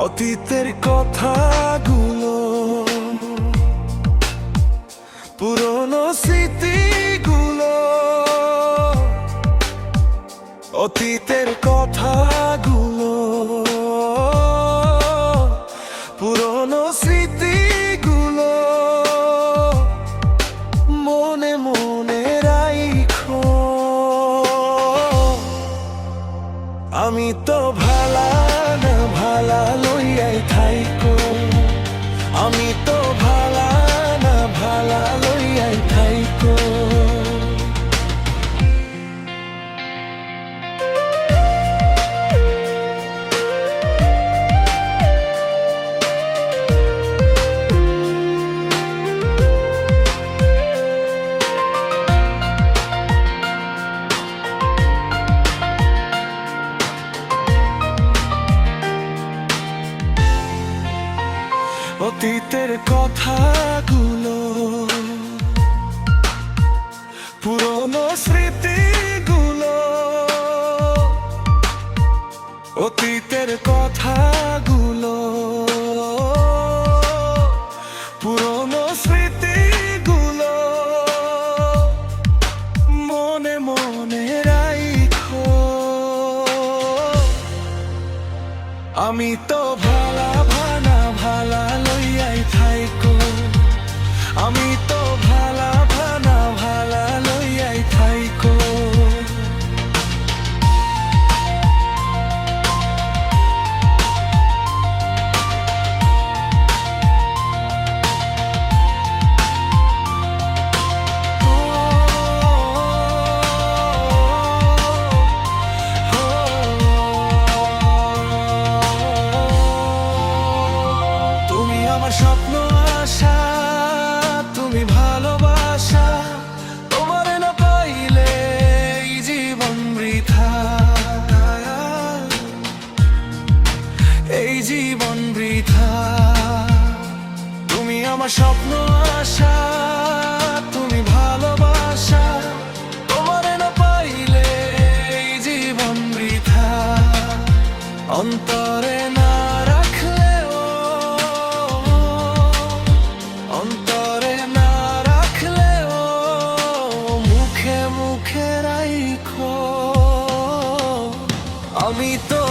অতীতের কথাগুলো, পুরনো স্মৃতিগুলো, অতীতের কথাগুলো, পুরনো স্মৃতিগুলো মনে মনে রাইখো। আমি তো ভালা না ভালা লইয়াই থাইকো, আমি তো ভালা না ভালা লইয়াই থাইকো। অতীতের কথাগুলো, পুরনো স্মৃতিগুলো, অতীতের কথাগুলো, পুরনো স্মৃতিগুলো মনে মনে রাইখো। আমি তো ভালা ভানা ভালা লইয়াই থাইকো, আমি তো ভালা ভানা ভালা লইয়াই থাইকো। আমার স্বপ্ন আশা, তুমি ভালোবাসা, তোমার না পাইলে এই জীবন বৃথা, এই জীবন বৃথা। তুমি আমার স্বপ্ন আশা, তুমি ভালোবাসা, তোমার না পাইলে এই জীবন বৃথা। অন্তরে না রাখলেও, অন্তরে না রাখলেও মুখে মুখে রাইখো। আমি তো